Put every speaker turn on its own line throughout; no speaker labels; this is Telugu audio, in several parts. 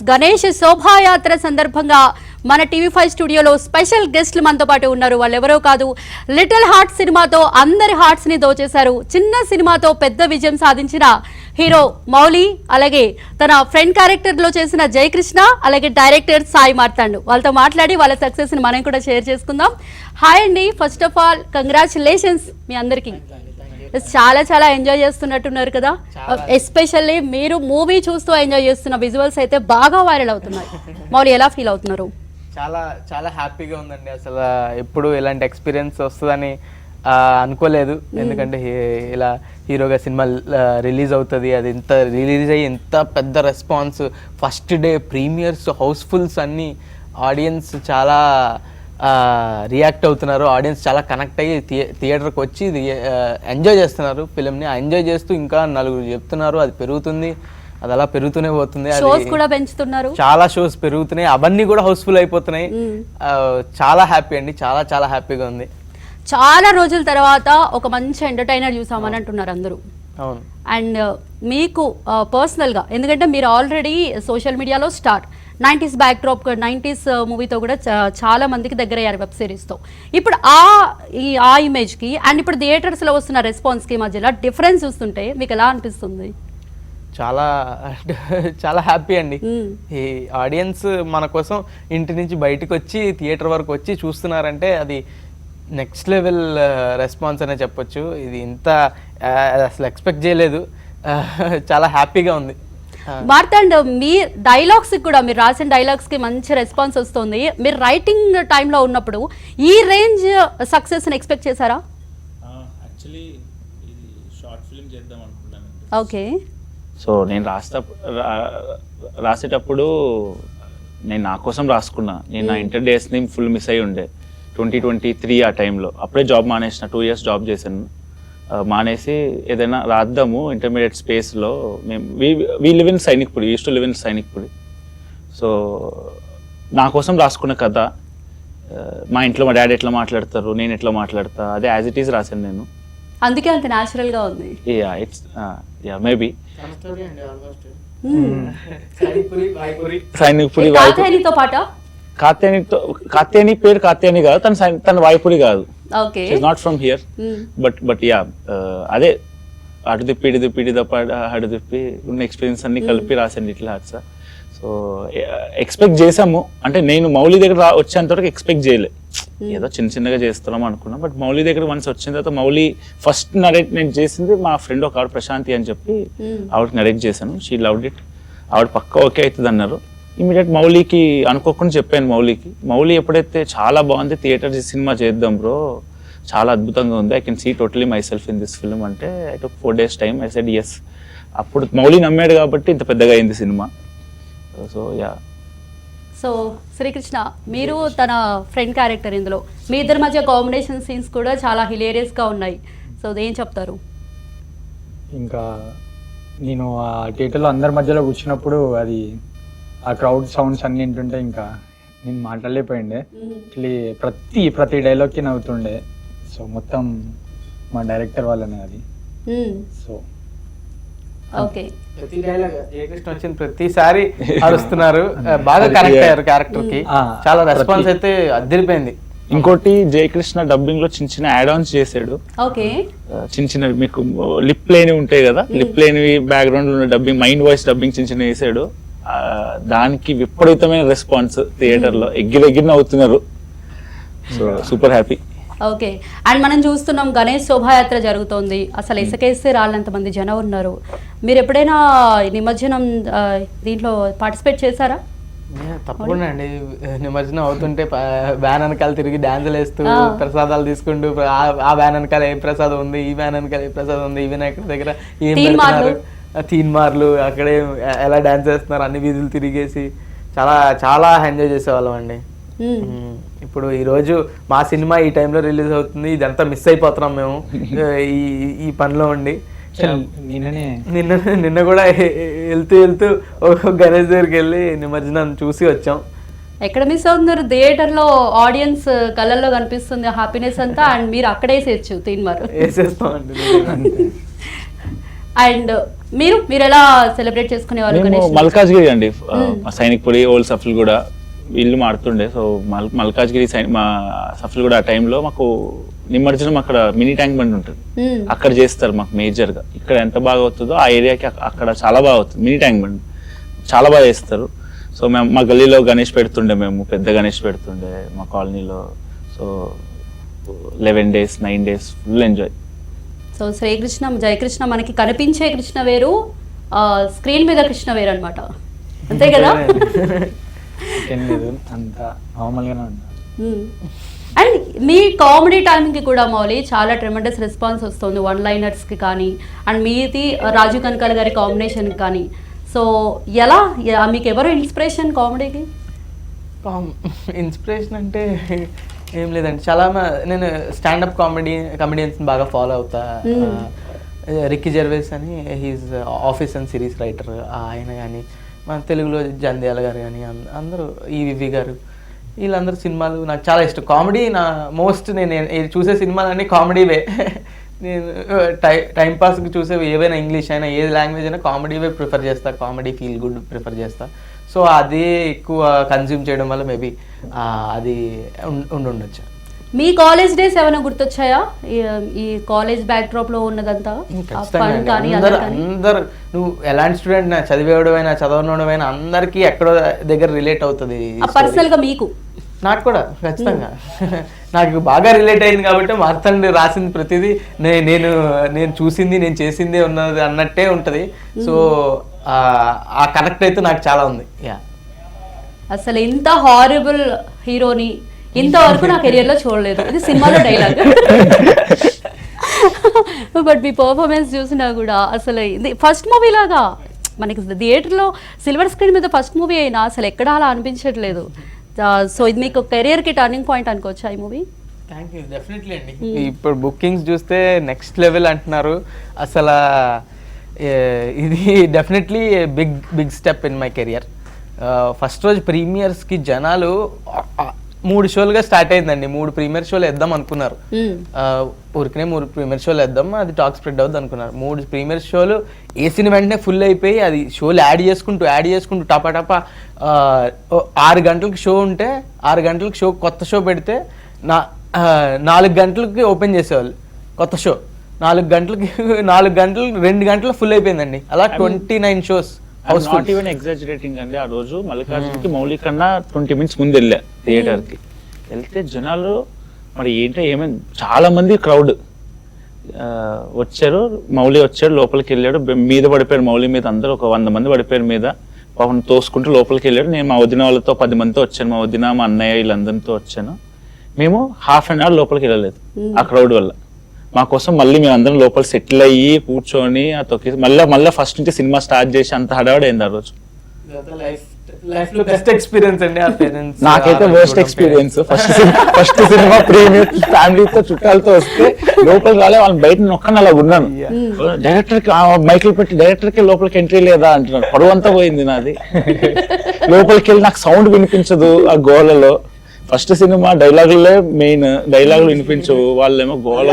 గణేష్ శోభాయాత్ర సందర్భంగా మన టీవీ5 స్టూడియోలో స్పెషల్ గెస్ట్లు మనతో పాటు ఉన్నారు. వాళ్ళు ఎవరో కాదు, లిటిల్ హార్ట్ సినిమాతో అందరి హార్ట్స్ ని దోచేశారు. చిన్న సినిమాతో పెద్ద విజయం సాధించిన హీరో మౌలి, అలాగే తన ఫ్రెండ్ క్యారెక్టర్ లో చేసిన జయకృష్ణ, అలాగే డైరెక్టర్ సాయి మార్తాండు. వాళ్ళతో మాట్లాడి వాళ్ళ సక్సెస్ ని మనం కూడా షేర్ చేసుకుందాం. హాయ్ అండి, ఫస్ట్ ఆఫ్ ఆల్ కంగ్రాచులేషన్స్ మీ అందరికి. చాలా చాలా ఎంజాయ్ చేస్తున్నట్టున్నారు కదా, ఎస్పెషల్లీ మీరు మూవీ చూస్తూ ఎంజాయ్ చేస్తున్న విజువల్స్ అయితే బాగా వైరల్ అవుతున్నాయి. మౌలి ఎలా ఫీల్ అవుతున్నారు?
చాలా చాలా హ్యాపీగా ఉందండి. అసలు ఎప్పుడు ఇలాంటి ఎక్స్పీరియన్స్ వస్తుందని అనుకోలేదు. ఎందుకంటే ఇలా హీరోగా సినిమా రిలీజ్ అవుతుంది, అది ఇంత రిలీజ్ అయ్యి ఇంత పెద్ద response, first day premieres, housefuls అన్నీ, ఆడియన్స్ చాలా రియాక్ట్ అవుతున్నారు, ఆడియన్స్ చాలా కనెక్ట్ అయ్యి థియేటర్కి వచ్చి ఎంజాయ్ చేస్తున్నారు ఫిలింని. ఎంజాయ్ చేస్తూ ఇంకా నలుగురు చెప్తున్నారు, అది పెరుగుతుంది, అది అలా పెరుగుతూనే పోతుంది.
షోస్ కూడా పెంచుతున్నారు,
చాలా షోస్ పెరుగుతున్నాయి, అవన్నీ కూడా హౌస్ఫుల్ అయిపోతున్నాయి. చాలా హ్యాపీ అండి, చాలా చాలా హ్యాపీగా ఉంది.
చాలా రోజుల తర్వాత ఒక మంచి ఎంటర్టైనర్ చూసామని అంటున్నారు అందరూ.
అవును.
అండ్ మీకు పర్సనల్గా, ఎందుకంటే మీరు ఆల్రెడీ సోషల్ మీడియాలో స్టార్, 90s బ్యాక్డ్రాప్ 90s మూవీతో కూడా చాలా మందికి దగ్గర అయ్యారు వెబ్ సిరీస్తో. ఇప్పుడు ఆ ఇమేజ్కి అండ్ ఇప్పుడు థియేటర్స్లో వస్తున్న రెస్పాన్స్కి మధ్యలో డిఫరెన్స్ చూస్తుంటే మీకు ఎలా అనిపిస్తుంది?
చాలా చాలా హ్యాపీ అండి. ఈ ఆడియన్స్ మన కోసం ఇంటి నుంచి బయటకు వచ్చి థియేటర్ వరకు వచ్చి చూస్తున్నారంటే అది నెక్స్ట్ లెవెల్ రెస్పాన్స్ అనే చెప్పొచ్చు. ఇది ఇంత అసలు ఎక్స్పెక్ట్ చేయలేదు, చాలా హ్యాపీగా ఉంది.
మార్తాండ్, మీ డైలాగ్స్ కూడా, మీరు రాసిన డైలాగ్స్ కి మంచి రెస్పాన్స్ వస్తుంది. మీరు రైటింగ్ టైంలో ఉన్నప్పుడు ఈ రేంజ్ సక్సెస్ ని ఎక్స్పెక్ట్ చేశారా?
యాక్చువల్లీ ఇది షార్ట్ ఫిల్మ్ చేద్దాం అనుకున్నాను.
ఓకే.
సో నేను రాసేటప్పుడు నేను నా కోసం రాసుకున్నా. నేను నా ఇంటర్ డేస్ని ఫుల్ మిస్ అయ్యి ఉండే 2023 ఆ టైంలో. అప్పుడే జాబ్ మానేసిన, 2 years జాబ్ చేశాను. మానేసి ఏదైనా రాద్దాము ఇంటర్మీడియట్ స్పేస్లో. మేము we live in Sainikpuri, use to live in Sainikpuri. So నా కోసం రాసుకున్న కథ, మా ఇంట్లో మా డాడీ ఎట్లా మాట్లాడతారు, నేను ఎట్లా మాట్లాడతా, అదే యాజ్ ఇట్ ఈస్ రాశాను నేను.
అందుకే అంత న్యాచురల్గా ఉంది.
మేబీ
సైనిక్పురి కాతేనితో పాట.
కాత్యాని పేరు కాత్యాని కాదు, తన వాయుపురి కాదు.
Okay,
not from here. But yeah, అదే అటు తిప్పి ఇటు తిప్పి అటు తిప్పి ఉన్న ఎక్స్పీరియన్స్ అన్ని కలిపి రాశాను లిటిల్ హార్ట్స్. సో ఎక్స్పెక్ట్ చేసాము, అంటే నేను మౌలి దగ్గర వచ్చేంత వరకు ఎక్స్పెక్ట్ చేయలే, ఏదో చిన్న చిన్నగా చేస్తున్నాం అనుకున్నాం. బట్ మౌలి దగ్గర వన్స్ వచ్చిన తర్వాత, మౌలి ఫస్ట్ నరేట్ నేను చేసింది మా ఫ్రెండ్ ఒక ఆవిడ ప్రశాంతి అని చెప్పి ఆవిడకి నరేట్ చేశాను. She loved it. ఆవిడ పక్క ఓకే అవుతుంది అన్నారు. ఇమీడియట్ మౌలికి అనుకోకుండా చెప్పాను. మౌలి ఎప్పుడైతే చాలా బాగుంది, థియేటర్ సినిమా చేద్దాం బ్రో, చాలా అద్భుతంగా ఉంది, I can see totally myself in this film అంటే, I took 4 days time. I said yes. అప్పుడు మౌలి నమ్మాడు కాబట్టి ఇంత పెద్దగా అయింది సినిమా. So yeah.
సో శ్రీకృష్ణ, మీరు తన ఫ్రెండ్ క్యారెక్టర్, ఇందులో మీ ఇద్దరి మధ్య కాంబినేషన్ సీన్స్ కూడా చాలా హిలేరియస్గా ఉన్నాయి. సో ఏం చెప్తారు?
ఇంకా నేను ఆ థియేటర్లో అందరి మధ్యలో కూర్చున్నప్పుడు అది ఆ క్రౌడ్ సౌండ్స్ అన్ని వింటుంటే ఇంకా నేను మాట్లాడలేకపోయిండే. ప్రతి డైలాగ్కి నవ్వుతుండే. సో మొత్తం మా డైరెక్టర్ వాళ్ళనే అది. సో
ఓకే,
ప్రతి డైలాగ్ జయకృష్ణ వచ్చిన ప్రతిసారి అరుస్తున్నారు, బాగా కనెక్ట్ అయ్యారు క్యారెక్టర్ కి. చాలా రెస్పాన్స్ అయితే అదిరిపోయింది.
ఇంకోటి, జయకృష్ణ డబ్బింగ్ లో చిన్న చిన్న యాడ్ ఆన్స్ చేశాడు.
ఓకే,
చిన్న మీకు లిప్ లేని ఉంటాయి కదా, లిప్ లేనివి బ్యాక్గ్రౌండ్ లో డబ్బింగ్, మైండ్ వాయిస్ డబ్బింగ్ చిన్న చిన్న వేసాడు. దానికి విపరీతమైన రెస్పాన్స్ థియేటర్ లో, ఎగిరిన అవుతున్నారు. So super happy.
Okay. And మనం చూస్తున్నాం గణేష్ శోభాయాత్ర జరుగుతోంది, అసలు ఇసుకేస్తే రాళ్ళంత మంది జనం ఉన్నారు. మీరు ఎప్పుడైనా నిమజ్జనం దీంట్లో పార్టిసిపేట్ చేశారా?
తప్పకుండా అండి. నిమజ్జనం అవుతుంటే వ్యాన్ వెనకాల తిరిగి డాన్సులు వేస్తూ ప్రసాదాలు తీసుకుంటూ, ఆ వ్యాన్ వెనకాల ఏ ప్రసాదం ఉంది, ఈ వ్యాన్ వెనకాల ఏ ప్రసాదం ఉంది, ఈ వినాయకుడి దగ్గర ఏం పెడుతున్నారు, తీన్మార్లు అక్కడే ఎలా డాన్స్ చేస్తున్నారు, అన్ని వీధులు తిరిగేసి చాలా చాలా ఎంజాయ్ చేసేవాళ్ళం అండి. ఇప్పుడు ఈరోజు మా సినిమా ఈ టైంలో రిలీజ్ అవుతుంది, ఇదంతా మిస్ అయిపోతున్నాం మేము ఈ పనిలో ఉండి. నిన్న కూడా వెళ్తూ గణేష్ దగ్గరికి వెళ్ళి నిమజ్జనం చూసి వచ్చాం.
ఎక్కడ మిస్ అవుతున్నారు? థియేటర్లో ఆడియన్స్ కళ్ళల్లో కనిపిస్తుంది హ్యాపీనెస్ అంతా, అండ్ మీరు అక్కడే వేసేయచ్చు తీన్మార్.
వేసేస్తామండి.
అండ్ మీరు ఎలా సెలబ్రేట్ చేసుకునేవాళ్ళు
మేము
గణేష్?
మల్కాజ్గిరి అండి, మా సైనిక్పురి ఓల్డ్ సఫ్లు కూడా ఇల్లు మారుతుండే. సో మల్కాజ్గిరి మా సఫ్లు కూడా ఆ టైంలో మాకు నిమజ్జనం అక్కడ మినీ ట్యాంక్ బండ్ ఉంటుంది, అక్కడ చేస్తారు మాకు మేజర్గా. ఇక్కడ ఎంత బాగా అవుతుందో ఆ ఏరియాకి అక్కడ చాలా బాగా అవుతుంది, మినీ ట్యాంక్ బండ్ చాలా బాగా చేస్తారు. సో మేము మా గల్లీలో గణేష్ పెడుతుండే, మేము పెద్ద గణేష్ పెడుతుండే మా కాలనీలో. So 11 days 9 days full enjoy.
So Srikrishna Jayakrishna మనకి కనిపించే కృష్ణ వేరు, స్క్రీన్ మీద కృష్ణ వేరు అనమాట, అంతే కదా?
ఏం లేదు, అంత నార్మల్గానే ఉంటాను.
అండ్ మీ కామెడీ టైంకి కూడా మౌలి చాలా ట్రెమెండస్ రెస్పాన్స్ వస్తుంది, వన్ లైనర్స్కి కానీ అండ్ మీది రాజు కనకాల గారి కాంబినేషన్కి కానీ. సో ఎలా మీకు ఎవరు ఇన్స్పిరేషన్ కామెడీకి?
ఇన్స్పిరేషన్ అంటే ఏం లేదండి, నేను స్టాండప్ కామెడియన్స్ బాగా ఫాలో అవుతా. రిక్కీ జర్వేస్ అని, he's office and series writer, ఆయన కానీ మన తెలుగులో జంధ్యాల గారు కానీ అందరూ, ఈవి గారు, వీళ్ళందరూ సినిమాలు నాకు చాలా ఇష్టం. కామెడీ నా మోస్ట్, నేను చూసే సినిమాలన్నీ కామెడీవే. నేను టైంపాస్కి చూసే ఏవైనా ఇంగ్లీష్ అయినా ఏ లాంగ్వేజ్ అయినా కామెడీవే ప్రిఫర్ చేస్తా, కామెడీ ఫీల్ గుడ్ ప్రిఫర్ చేస్తా. సో అదే ఎక్కువ కన్జ్యూమ్ చేయడం వల్ల మేబీ అది ఉండొచ్చు.
మీ కాలేజ్ డేస్ ఏమైనా గుర్తొచ్చాయా? ఈ కాలేజ్ బ్యాక్ డ్రాప్ లో ఉన్నదంతా
అందరు, నువ్వు ఎలాంటి స్టూడెంట్ చదివేవాడమైనా చదవనోడమైనా అందరికి ఎక్కడో దగ్గర రిలేట్ అవుతుంది.
పర్సనల్ గా మీకు?
నాకు కూడా ఖచ్చితంగా నాకు బాగా రిలేట్ అయింది కాబట్టి మార్తండి రాసింది ప్రతిదీ నేను చూసింది నేను చేసిందే ఉన్నది అన్నట్టే ఉంటది. సో ఆ కనెక్ట్ అయితే నాకు చాలా ఉంది.
అసలు ఇంత హారబుల్ హీరోని ఇంతవరకు నా కెరియర్ లో చూడలేదు, ఇది సినిమాలో డైలాగ్. బట్ మీ పర్ఫార్మెన్స్ చూసినా కూడా అసలు ఇది ఫస్ట్ మూవీ లాగా, మనకి థియేటర్లో సిల్వర్ స్క్రీన్ మీద ఫస్ట్ మూవీ అయినా అసలు ఎక్కడ అలా అనిపించట్లేదు. సో ఇది మీకు కెరియర్కి టర్నింగ్ పాయింట్ అనుకోవచ్చా ఈ మూవీ?
థ్యాంక్ యూ, డెఫినెట్లీ అండి. ఇప్పుడు బుకింగ్స్ చూస్తే నెక్స్ట్ లెవెల్ అంటున్నారు. అసలు ఇది definitely big step in my career. First రోజు ప్రీమియర్స్కి జనాలు 3 షోలుగా స్టార్ట్ అయిందండి. 3 ప్రీమియర్ షోలు వేద్దాం అనుకున్నారు, ఊరికనే 3 ప్రీమియర్ షోలు వేద్దాం, అది టాక్ స్ప్రెడ్ అవుద్ది అనుకున్నారు. 3 ప్రీమియర్ షోలు వేసిన వెంటనే ఫుల్ అయిపోయి అది షోలు యాడ్ చేసుకుంటూ టపా 6 గంటలకు షో ఉంటే 6 గంటలకు షో కొత్త షో పెడితే 4 గంటలకి ఓపెన్ చేసేవాళ్ళు కొత్త షో. 4 గంటలు 2 గంటలు ఫుల్ అయిపోయిందండి. అలా 29 షోస్.
నాట్ ఈవెన్ ఎగ్జాజరేటింగ్ అండి. ఆ రోజు మల్లికార్జున్కి మౌలి కన్నా 20 minutes ముందు వెళ్ళా థియేటర్కి. వెళ్తే జనాలు మరి ఏంటో ఏమైంది, చాలా మంది క్రౌడ్ వచ్చారు. మౌలి వచ్చాడు, లోపలికి వెళ్ళాడు, మీద పడిపోయారు మౌలి మీద. అందరూ ఒక 100 మంది పడిపోయారు మీద, పాపం తోసుకుంటూ లోపలికి వెళ్ళాడు. నేను మా వదిన వాళ్ళతో 10 మందితో వచ్చాను, మా వదిన మా అన్నయ్య వీళ్ళందరితో వచ్చాను. మేము ½ an hour లోపలికి వెళ్ళలేదు ఆ క్రౌడ్ వల్ల. మా కోసం మళ్ళీ మేము అందరం లోపల సెటిల్ అయ్యి కూర్చొని మళ్ళీ ఫస్ట్ నుంచి సినిమా స్టార్ట్ చేసి అంత హడావిడి అయింది ఆ రోజు.
బెస్ట్ ఎక్స్పీరియన్స్ అండి.
నాకైతే worst experience. First cinema premiere ఫ్యామిలీతో చుట్టాలతో వస్తే లోపలికి రాలే, వాళ్ళని బయట నొక్కని అలా ఉన్నాను. డైరెక్టర్ కి మైకులు పెట్టి డైరెక్టర్ కి లోపలికి ఎంట్రీ లేదా అంటున్నారు. పరువంతా పోయింది నాది. లోపలికి వెళ్ళి నాకు సౌండ్ వినిపించదు ఆ గోలలో. ఫస్ట్ సినిమా డైలాగులే మెయిన్, డైలాగులు వినిపించవు, వాళ్ళేమో గోల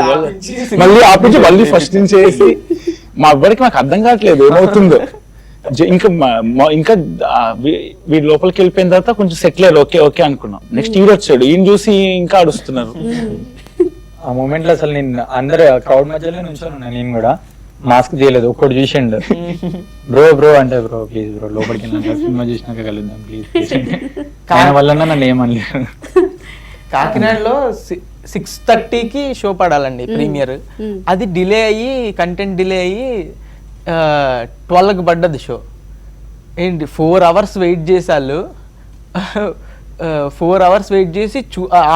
మళ్ళీ ఆపించి మళ్ళీ ఫస్ట్ నుంచి వేసి మా అబ్బాయికి నాకు అర్థం కావట్లేదు ఏమవుతుందో. ఇంకా వీడి లోపలికి వెళ్ళిపోయిన తర్వాత కొంచెం సెటిల్ అయ్యారు, ఓకే అనుకున్నాం. నెక్స్ట్ ఈడు వచ్చాడు, ఈయన చూసి ఇంకా అడుస్తున్నారు.
ఆ మూమెంట్ లో అసలు నేను అందరు క్రౌడ్ మధ్యలో నుంచొని ఉన్నా, నేను కూడా మాస్క్ తీయలేదు. ఒక్కడు చూసిండు, బ్రో అంటే బ్రో ప్లీజ్ బ్రో లోపలికి సినిమా చూసినాక కలుద్దాం ప్లీజ్. ఆయన వల్ల నన్ను ఏమనలేదు.
కాకినాడలో 6:30కి షో పడాలండి ప్రీమియర్. అది డిలే అయ్యి, కంటెంట్ డిలే అయ్యి 12కి పడ్డది షో. ఏంటి 4 hours వెయిట్ చేసి వాళ్ళు 4 hours వెయిట్ చేసి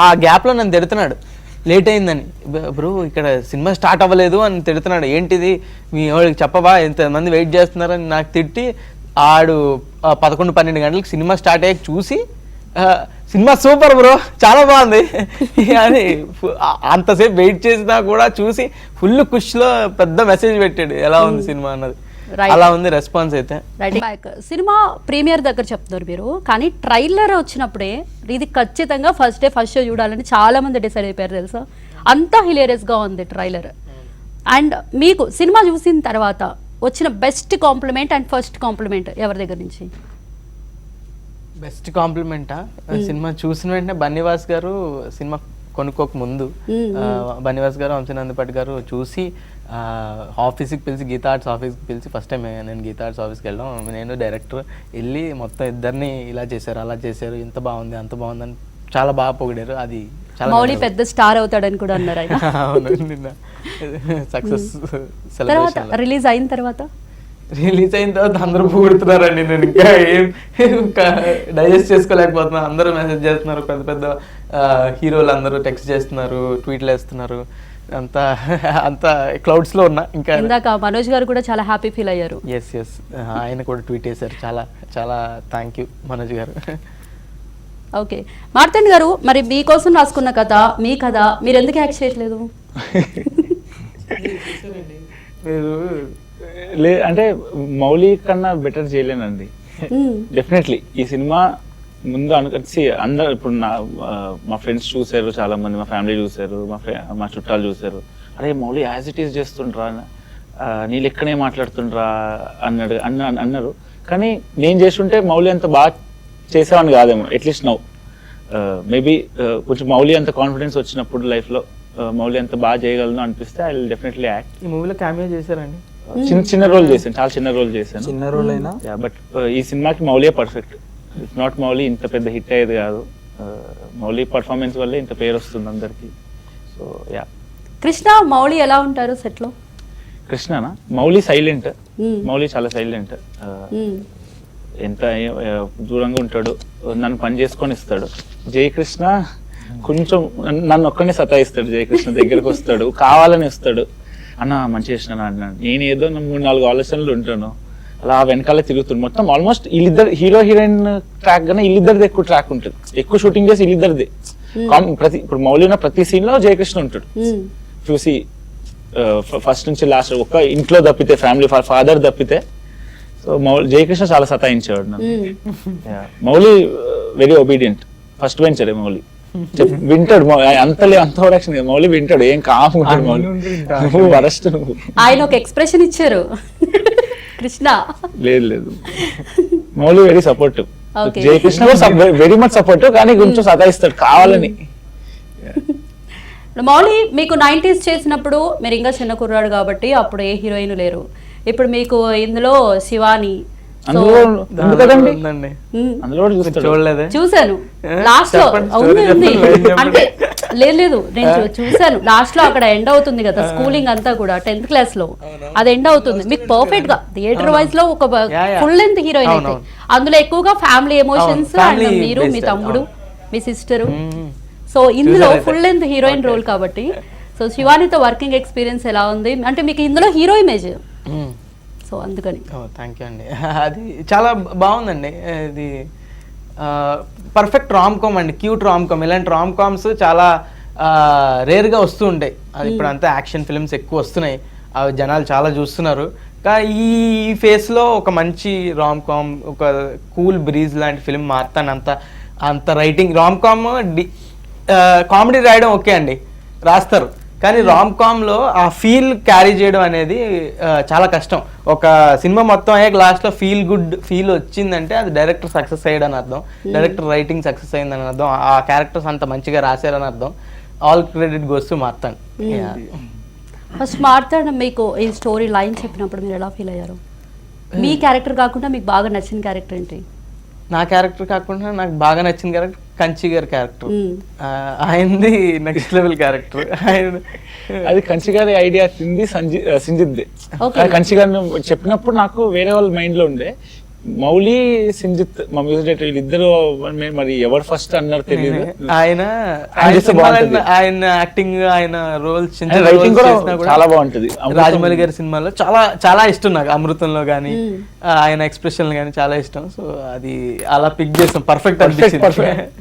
ఆ గ్యాప్లో నన్ను తిడుతున్నాడు లేట్ అయిందని. బ్రో ఇక్కడ సినిమా స్టార్ట్ అవ్వలేదు అని తిడుతున్నాడు. ఏంటిది మీ వాళ్ళకి చెప్పవా ఎంతమంది వెయిట్ చేస్తున్నారని నాకు తిట్టి, ఆడు 11-12 గంటలకు సినిమా స్టార్ట్ అయ్యాక చూసి సినిమా సూపర్ బ్రో చాలా బాగుంది అని అంతసేపు వెయిట్ చేసినా కూడా చూసి ఫుల్ ఖుషిలో పెద్ద మెసేజ్ పెట్టాడు ఎలా ఉంది సినిమా అన్నది. అలా ఉంది రెస్పాన్స్ అయితే.
సినిమా ప్రీమియర్ దగ్గర చెప్తున్నారు మీరు, కానీ ట్రైలర్ వచ్చినప్పుడే ఇది ఖచ్చితంగా ఫస్ట్ షో చూడాలని చాలా మంది డిసైడ్ అయిపోయారు తెలుసా. అంతా హిలేరియస్ గా ఉంది ట్రైలర్. అండ్ మీకు సినిమా చూసిన తర్వాత వచ్చిన best compliment and first complement ఎవరి దగ్గర నుంచి?
బెస్ట్ కాంప్లిమెంటా? సినిమా చూసిన వెంటనే బన్నీవాస్ గారు సినిమా కొనుక్కోక ముందు బన్నీవాస్ గారు, వంశీనందపట్ గారు చూసి ఆఫీస్కి పిలిచి, గీతా ఆర్ట్స్ ఆఫీస్కి పిలిచి, ఫస్ట్ టైం నేను గీతా ఆర్ట్స్ ఆఫీస్కి వెళ్ళాం, నేను డైరెక్టర్ వెళ్ళి మొత్తం ఇద్దరిని ఇలా చేశారు, అలా చేశారు, ఇంత బాగుంది, అంత బాగుందని చాలా బాగా పొగిడారు. అది చాలా
మౌలి పెద్ద స్టార్ అవుతాడని కూడా అన్నారు ఆయన.
అవును, నిన్న సక్సెస్
తర్వాత
సెలబ్రేషన్
రిలీజ్ అయిన తర్వాత
రిలీజ్ అయిన తర్వాత అందరూ పొగుడుతున్నారండి. నేను ఇంకా ఏం డైజెస్ట్ చేసుకోలేకపోతున్నాను. అందరూ మెసేజ్ చేస్తున్నారు, పెద్ద పెద్ద హీరోలు అందరూ టెక్స్ట్ చేస్తున్నారు, ట్వీట్లు వేస్తున్నారు, అంతా అంతా క్లౌడ్స్ లో ఉన్నా. ఇంకా
ఇందాక మనోజ్ గారు కూడా చాలా హ్యాపీ ఫీల్ అయ్యారు.
ఎస్ ఆయన కూడా ట్వీట్ చేశారు. చాలా చాలా థ్యాంక్ యూ మనోజ్ గారు.
ఓకే, మార్తండ్ గారు, మరి మీకోసం రాసుకున్న కథ, మీ కథ, మీరు ఎందుకు యాక్ట్ చేయట్లేదు?
మీరు
అంటే మౌలి కన్నా బెటర్ చేయలేనండి డెఫినెట్లీ. ఈ సినిమా ముందు అనుకొచ్చి అందరు ఇప్పుడు మా ఫ్రెండ్స్ చూసారు, చాలా మంది మా ఫ్యామిలీ చూసారు, మా చుట్టాలు చూసారు. అరే మౌలి యాజ్ ఇట్ ఈస్ చేస్తుండ్రా, నీళ్ళు ఎక్కడే మాట్లాడుతుండ్రా అన్నారు. కానీ నేను చేస్తుంటే మౌలి అంత బాగా చేసేవాడిని కాదేమో, అట్లీస్ట్ నౌ మేబీ కొంచెం మౌలి అంత కాన్ఫిడెన్స్ వచ్చినప్పుడు లైఫ్లో మౌలి అంత బాగా చేయగలను అనిపిస్తే ఐ విల్ డెఫినెట్లీ యాక్ట్.
ఈ మూవీలో క్యామియో చేశారండి?
చిన్న రోల్ చేశాను, చాలా చిన్న రోల్ చేశాను.
చిన్న రోల్ అయినా
బట్ ఈ సినిమాకి మౌలియే పర్ఫెక్ట్. ఇఫ్ నాట్ మౌలి ఇంత పెద్ద హిట్ అయ్యేది కాదు. మౌలి పర్ఫార్మెన్స్ వల్లే ఇంత పేరు వస్తుంది అందరికి. So yeah.
కృష్ణ, మౌలి ఎలా ఉంటారు సెట్ లో?
కృష్ణనా? మౌలి సైలెంట్. మౌలి చాలా సైలెంట్. ఎంత దూరంగా ఉంటాడు, నన్ను పని చేసుకొని ఇస్తాడు. జయకృష్ణ కొంచెం నన్ను ఒక్కనే సతాయిస్తాడు. జయకృష్ణ దగ్గరకు వస్తాడు, కావాలని వస్తాడు, అన్న మంచి చేసిన అన్నాడు. నేను ఏదో 3-4 ఆలోచనలు ఉంటాను, అలా వెనకాల తిరుగుతుంది. మొత్తం ఆల్మోస్ట్ వీళ్ళిద్దరు హీరో హీరోయిన్ ట్రాక్ గానే వీళ్ళిద్దరిది ఎక్కువ ట్రాక్ ఉంటుంది. ఎక్కువ షూటింగ్ చేసి వీళ్ళిద్దరిది. ఇప్పుడు మౌలి ఉన్న ప్రతి సీన్ లో జయకృష్ణ ఉంటాడు. చూసి ఫస్ట్ నుంచి లాస్ట్ ఒక ఇంట్లో తప్పితే, ఫ్యామిలీ ఫాదర్ తప్పితే, సో జయకృష్ణ చాలా సతాయించేవాడు నన్ను. Mouli very obedient, first bencher Mouli. వింటాడు, అంత ప్రొడక్షన్ మౌలి వింటాడు, ఏం కాముంటాడు మౌలి. వరస్ట్ నువ్వు.
ఆయన ఒక ఎక్స్ప్రెషన్ ఇచ్చారు కృష్ణ.
లేదు మౌలి వెరీ సపోర్టివ్. జయకృష్ణ కూడా వెరీ మచ్ సపోర్టివ్, కానీ కొంచెం సతాయిస్తాడు కావాలని.
మౌలి మీకు 90s చేసినప్పుడు మీరు ఇంకా చిన్న కుర్రాడు కాబట్టి అప్పుడు ఏ హీరోయిన్ లేరు. ఇప్పుడు మీకు ఇందులో శివాని,
చూడలేదే?
చూసాను లాస్ట్ లో. ఉంది అంటే లేదు నేను చూసాను లాస్ట్ లో. అక్కడ ఎండ్ అవుతుంది కదా స్కూలింగ్ అంతా కూడా, 10th క్లాస్ లో అది ఎండ్ అవుతుంది. మీకు పర్ఫెక్ట్ గా థియేటర్ వైజ్ లో ఒక ఫుల్ లెంత్ హీరోయిన్ అయితే, అందులో ఎక్కువగా ఫ్యామిలీ ఎమోషన్స్ అండ్ మీరు, మీ తమ్ముడు, మీ సిస్టరు. సో ఇందులో ఫుల్ లెంత్ హీరోయిన్ రోల్ కాబట్టి, సో శివానితో వర్కింగ్ ఎక్స్పీరియన్స్ ఎలా ఉంది? అంటే మీకు ఇందులో హీరో ఇమేజ్, సో అందుకని.
థ్యాంక్ యూ అండి. అది చాలా బాగుందండి. ఇది పర్ఫెక్ట్ రామ్ కామ్ అండి, క్యూట్ రామ్ కామ్. ఇలాంటి రామ్ కామ్స్ చాలా రేర్గా వస్తూ ఉంటాయి. అది ఇప్పుడు అంతా యాక్షన్ ఫిల్మ్స్ ఎక్కువ వస్తున్నాయి, అవి జనాలు చాలా చూస్తున్నారు. కానీ ఈ ఫేస్లో ఒక మంచి రామ్ కామ్, ఒక కూల్ బ్రీజ్ లాంటి ఫిల్మ్ మార్తాను. అంత రైటింగ్ రామ్ కామ్, కామెడీ రాయడం ఓకే అండి, రాస్తారు. కానీ రామ్ కామ్లో ఆ ఫీల్ క్యారీ చేయడం అనేది చాలా కష్టం. ఒక సినిమా మొత్తం అయ్యాక లాస్ట్లో ఫీల్ గుడ్ ఫీల్ వచ్చిందంటే అది డైరెక్టర్ సక్సెస్ అయ్యాడని అర్థం, డైరెక్టర్ రైటింగ్ సక్సెస్ అయిందని అర్థం, ఆ క్యారెక్టర్స్ అంత మంచిగా రాశారని అర్థం. All credit goes to Martand.
First Martand మీకు ఈ స్టోరీ లైన్ చెప్పినప్పుడు మీరు ఎలా ఫీల్ అయ్యారు? మీ క్యారెక్టర్ కాకుండా మీకు బాగా నచ్చిన క్యారెక్టర్ ఏంటి?
నా క్యారెక్టర్ కాకుండా నాకు బాగా నచ్చిన క్యారెక్టర్ కంచి గారి క్యారెక్టర్. ఆయనది నెక్స్ట్ లెవెల్ క్యారెక్టర్.
అది కంచి గారి ఐడియా తింది సింజిత్. కంచి గారిని చెప్పినప్పుడు నాకు వేరే వాళ్ళ మైండ్ లో ఉండే, మౌలి సింజిత్ మా మ్యూజిక్ డైరెక్టర్ వీళ్ళిద్దరు మరి ఎవరు ఫస్ట్ అన్నారు తెలియదు.
ఆయన యాక్టింగ్, ఆయన రోల్స్
చాలా బాగుంటది.
రాజమౌళి గారి సినిమాలో చాలా చాలా ఇష్టం నాకు. అమృతంలో గానీ ఆయన ఎక్స్ప్రెషన్ గానీ చాలా ఇష్టం. సో అది అలా పిక్ చేస్తాం, పర్ఫెక్ట్.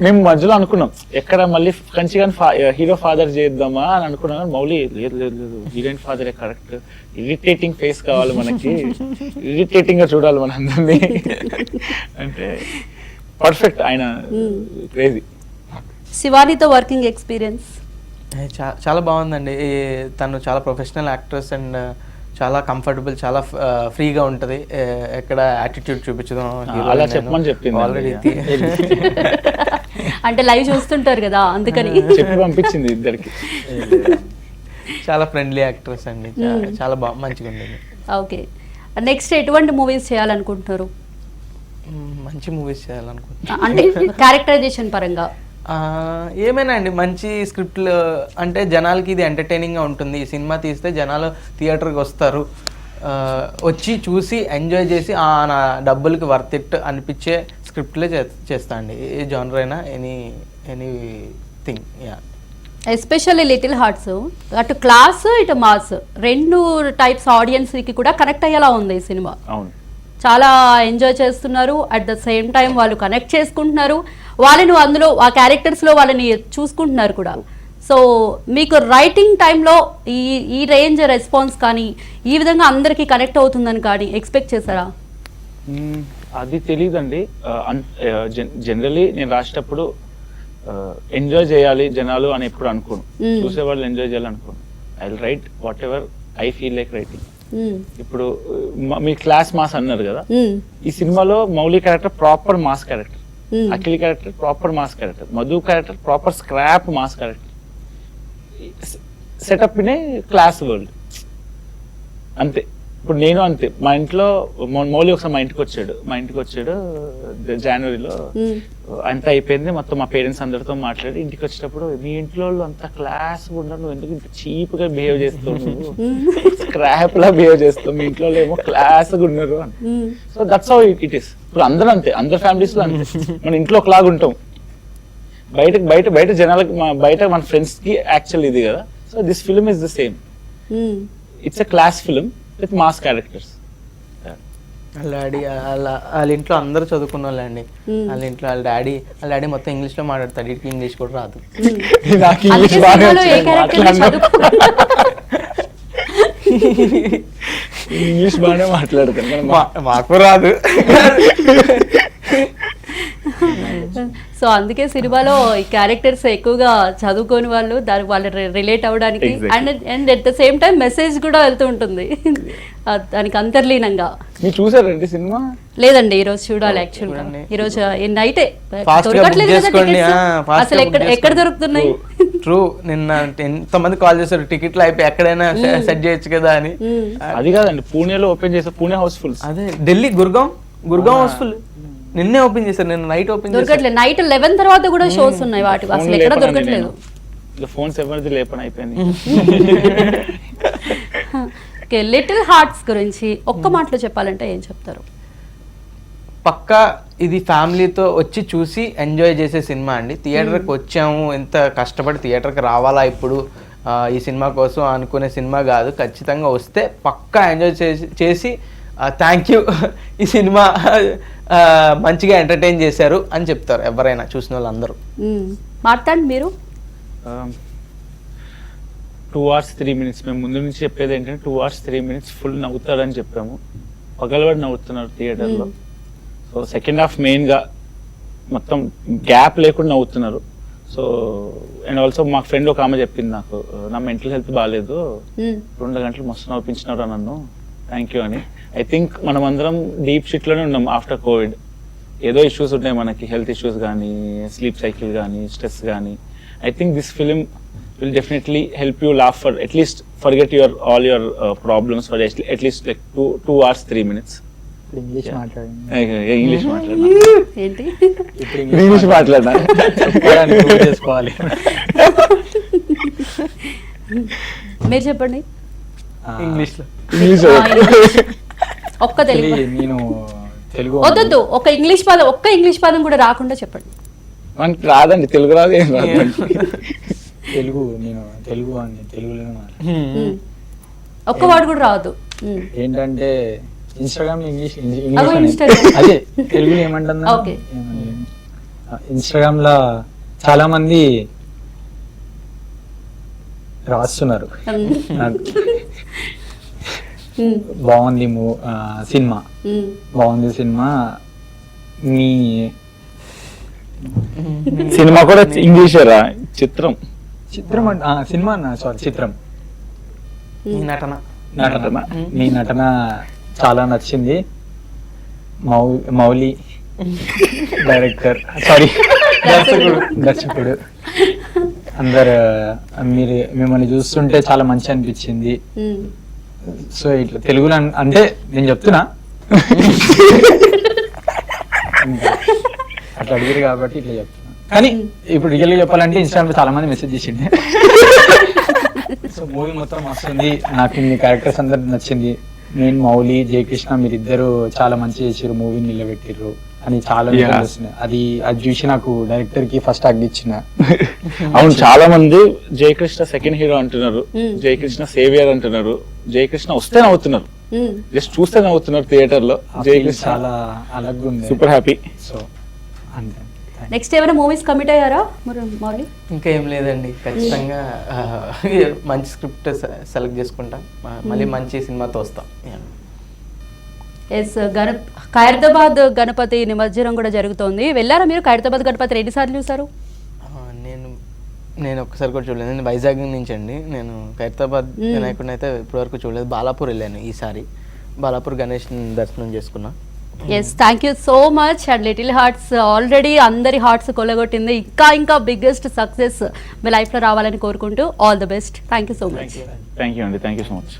మేము మధ్యలో అనుకున్నాం ఎక్కడ మళ్ళీ కంచి గాని హీరో ఫాదర్ చేద్దామా అని అనుకున్నాం. మౌలి లేదు లేదు లేదు, హీరోయిన్ ఫాదరే కరెక్ట్. ఇరిటేటింగ్ ఫేస్ కావాలి మనకి, ఇరిటేటింగ్ గా చూడాలి మన అందరినీ అంటే పర్ఫెక్ట్. ఆయన క్రేజీ.
శివానితో వర్కింగ్ ఎక్స్పీరియన్స్
చాలా బాగుందండి. తను చాలా ప్రొఫెషనల్ యాక్ట్రెస్ అండ్ చాలా కంఫర్టబుల్, చాలా ఫ్రీగా ఉంటుంది, ఎక్కడ యాటిట్యూడ్ చూపించడం
అలా చెప్పమని చెప్పింది
ఆల్రెడీ.
అంటే లైవ్ చూస్తుంటారు కదా అందుకని.
చెప్పి పంపించింది ఇద్దరికి.
చాలా ఫ్రెండ్లీ యాక్ట్రెస్ అండి, చాలా బాగా మంచిగా ఉండేది.
ఓకే, నెక్స్ట్ ఎటువంటి మూవీస్ చేయాలనుకుంటున్నారు?
మంచి మూవీస్ చేయాలనుకుంటున్నాను.
అంటే క్యారెక్టరైజేషన్ పరంగా
ఏమైనా అండి, మంచి స్క్రిప్ట్లు అంటే జనాలకి ఇది ఎంటర్టైనింగ్గా ఉంటుంది. ఈ సినిమా తీస్తే జనాలు థియేటర్కి వస్తారు, వచ్చి చూసి ఎంజాయ్ చేసి నా డబ్బులకి వర్త్ ఇట్ అనిపించే స్క్రిప్ట్లే చేస్తా అండి. ఏ జానర్ అయినా, anything. Yeah,
especially little hearts అటు క్లాస్ ఇటు మాస్ రెండు టైప్స్ ఆడియన్స్కి కూడా కనెక్ట్ అయ్యేలా ఉంది ఈ సినిమా.
అవును,
చాలా ఎంజాయ్ చేస్తున్నారు, అట్ ద సేమ్ టైం వాళ్ళు కనెక్ట్ చేసుకుంటున్నారు, వాళ్ళని అందులో ఆ క్యారెక్టర్స్లో వాళ్ళని చూసుకుంటున్నారు కూడా. సో మీకు రైటింగ్ టైంలో ఈ రేంజ్ రెస్పాన్స్ కానీ ఈ విధంగా అందరికీ కనెక్ట్ అవుతుందని కానీ ఎక్స్పెక్ట్ చేశారా?
అది తెలియదండి. జనరలీ నేను రాసేటప్పుడు ఎంజాయ్ చేయాలి జనాలు అని ఎప్పుడు అనుకోను, చూసేవాళ్ళు ఎంజాయ్ చేయాలి అనుకోను. I will write what ever I feel like writing. ఇప్పుడు మీ క్లాస్ మాస్ అన్నారు కదా, ఈ సినిమాలో Mouli character proper mass character, Akhil character proper mass character, Madhu character proper scrap mass character, setup in a class world అంతే. ఇప్పుడు నేను అంతే, మా ఇంట్లో మౌలి ఒకసారి మా ఇంటికి వచ్చాడు జనవరిలో. అంతా అయిపోయింది, మొత్తం మా పేరెంట్స్ అందరితో మాట్లాడి ఇంటికి వచ్చేటప్పుడు, మీ ఇంట్లో వాళ్ళు అంతా క్లాస్ ఉన్నారు, నువ్వు ఎందుకు ఇంత చీప్ గా బిహేవ్ చేస్తావు, నువ్వు స్క్రాప్ లా బిహేవ్ చేస్తావు, మీ ఇంట్లో ఏమో క్లాస్ గా ఉన్నారు అని. So that's how it is. ఇప్పుడు అందరూ అంతే, అందరు ఫ్యామిలీస్ లో అంతే. మన ఇంట్లో ఒకలాగా ఉంటాం, బయట జనాలకి, బయట మన ఫ్రెండ్స్ కి యాక్చువల్ ఇది కదా. So this film is the same, it's a class film with mass characters.
వాళ్ళ ఇంట్లో అందరూ చదువుకున్న వాళ్ళండి. వాళ్ళ ఇంట్లో వాళ్ళ డాడీ మొత్తం ఇంగ్లీష్ లో మాట్లాడతాడు, వీటికి ఇంగ్లీష్ కూడా రాదు.
నాకు ఇంగ్లీష్ బాగా ఇంగ్లీష్ బాగానే మాట్లాడతాను,
మాకు రాదు.
సో అందుకే సినిమాలో ఈ క్యారెక్టర్స్ ఎక్కువగా చదువుకోని వాళ్ళు వాళ్ళు రిలేట్ అవ్వడానికి and at the same time message కూడా వెళ్తూ ఉంటుంది దానికి అంతర్లీనంగా.
మీరు చూసారండి సినిమా?
లేదండి, ఈ రోజు చూడాలి యాక్చువల్గా. ఈ రోజు నైటే దొరకట్లేదు కదా టికెట్స్, అసలు ఎక్కడ దొరుకుతున్నాయి?
ట్రూ, నిన్న ఎంతమంది కాల్ చేశారు టికెట్లు అయిపోయి ఎక్కడైనా సెట్ చేయొచ్చు కదా అని.
అది కాదండి, పూణేలో ఓపెన్ చేశారు, పూణే హౌస్ఫుల్.
అదే ఢిల్లీ గుర్గాం హౌస్ఫుల్ నిన్నే ఓపెన్ చేశారు, నిన్న నైట్ ఓపెన్
దొరకట్లేదు. నైట్ 11 తర్వాత కూడా షోస్ ఉన్నాయి వాటి, అసలు ఎక్కడ దొరకట్లేదు.
ఫోన్స్ ఎవరిది లేపని అయిపోయింది.
ఓకే, లిటిల్ హార్ట్స్ గురించి ఒక్క మాటలో చెప్పాలంటే ఏం చెప్తారు?
పక్కా ఇది ఫ్యామిలీతో వచ్చి చూసి ఎంజాయ్ చేసే సినిమా అండి. థియేటర్కి వచ్చాము, ఎంత కష్టపడి థియేటర్కి రావాలా ఇప్పుడు ఈ సినిమా కోసం అనుకునే సినిమా కాదు. ఖచ్చితంగా వస్తే పక్కా ఎంజాయ్ చేసి థ్యాంక్ యూ, ఈ సినిమా మంచిగా ఎంటర్టైన్ చేశారు అని చెప్తారు ఎవరైనా చూసిన వాళ్ళందరూ.
మాట్లాడండి మీరు.
2 hours 3 minutes మేము ముందు నుంచి చెప్పేది ఏంటంటే 2 hours 3 minutes ఫుల్ నవ్వుతారని చెప్పాము. పగలబడి నవ్వుతున్నారు థియేటర్లో. సో సెకండ్ హాఫ్ మెయిన్గా మొత్తం గ్యాప్ లేకుండా నవ్వుతున్నారు. సో అండ్ ఆల్సో మా ఫ్రెండ్ ఒక ఆమె చెప్పింది నాకు, నా మెంటల్ హెల్త్ బాగాలేదు, 2 గంటలు మస్తు నవ్వించినారా నన్ను, థ్యాంక్ యూ అని. ఐ థింక్ మనం అందరం డీప్ షిట్లోనే ఉన్నాం ఆఫ్టర్ కోవిడ్. ఏదో ఇష్యూస్ ఉన్నాయి మనకి, హెల్త్ ఇష్యూస్ కానీ, స్లీప్ సైకిల్ కానీ, స్ట్రెస్ కానీ. I think this film will definitely help you laugh for at least forget all your problems for at least like 2 hours 3 minutes.
English మాట్లాడండి.
ఇంగ్లీష్ మాట్లాడనా?
ఏంటి
ఇంగ్లీష్ మాట్లాడనా?
చేసుకోవాలి.
మీరు చెప్పండి
ఇంగ్లీష్లో.
ఒక్క తెలుగు,
నేను తెలుగు
వద్దు, ఒక్క ఇంగ్లీష్ పదం కూడా రాకుండా చెప్పండి.
మనకి రాదండి, తెలుగు రాదు, ఏం రాదు.
నేను తెలుగులోనే మాట్లాడు.
ఒక్క వర్డ్ కూడా రాదు.
ఏంటంటే ఇన్స్టాగ్రామ్ ఇంగ్లీష్
Instagram.
అదే తెలుగులో ఏమంటుందా, ఇన్స్టాగ్రామ్ లో చాలా మంది రాస్తున్నారు బాగుంది సినిమా, బాగుంది సినిమా, మీ
సినిమా కూడా ఇంగ్లీషేరా? చిత్రం
సినిమా అన్న, సారీ చిత్రం.
నటన
నటన నీ నటన చాలా నచ్చింది. మౌలి డైరెక్టర్ సారీ దర్శకుడు అందరు మిమ్మల్ని చూస్తుంటే చాలా మంచి అనిపించింది. సో ఇట్లా తెలుగులో అంటే నేను చెప్తున్నా అట్లా అడిగారు కాబట్టి ఇట్లా చెప్తున్నా. కానీ ఇప్పుడు రియల్ గా చెప్పాలంటే ఇన్స్టాగ్రామ్ లో చాలా మంది మెసేజ్ చేసింది. సో మూవీ మొత్తం వస్తుంది, నాకు మీ క్యారెక్టర్స్ అందరు నచ్చింది. నేను మౌలి జయకృష్ణ మీరిద్దరు చాలా మంచి చేసారు, మూవీ నిలబెట్టిర్రు అని చాలా వస్తున్నాయి. అది చూసి నాకు డైరెక్టర్ కి ఫస్ట్ అగ్గిచ్చిన.
అవును, చాలా మంది జయకృష్ణ సెకండ్ హీరో అంటున్నారు, జయకృష్ణ సేవియర్ అంటున్నారు, జయకృష్ణ వస్తే నవ్వుతున్నారు, జస్ట్ చూస్తే నవ్వుతున్నారు థియేటర్ లో. జయకృష్ణ
చాలా అలాగే ఉంది,
సూపర్ హ్యాపీ.
సో అంతే.
నెక్స్ట్ ఏమైనా మూవీస్ కమిట్ అయ్యారా మౌలి?
ఇంకా ఏం లేదండి, ఖచ్చితంగా మంచి స్క్రిప్ట్ సెలెక్ట్ చేసుకుంటాం, మళ్ళీ మంచి సినిమాతో వస్తాం.
ఎస్, ఖైరతాబాద్ గణపతి నిమజ్జనం కూడా జరుగుతోంది. వెళ్ళారా మీరు? ఖైరతాబాద్ గణపతి ఎన్నిసార్లు చూసారు?
నేను ఒక్కసారి కూడా చూడలేదు. నేను వైజాగ్ నుంచి అండి. నేను ఖైరతాబాద్ వినాయకుడిని అయితే ఇప్పటివరకు చూడలేదు. బాలాపూర్ వెళ్ళాను ఈసారి. బాలాపూర్ గణేష్ దర్శనం చేసుకున్నా.
Yes, thank you so much. And Little Hearts already అందరి హార్ట్స్ కొల్లగొట్టింది. ఇంకా బిగ్గెస్ట్ సక్సెస్ మీ లైఫ్లో రావాలని కోరుకుంటూ all the best. Thank you so much.
Thank you అండి, థ్యాంక్ యూ సో మచ్.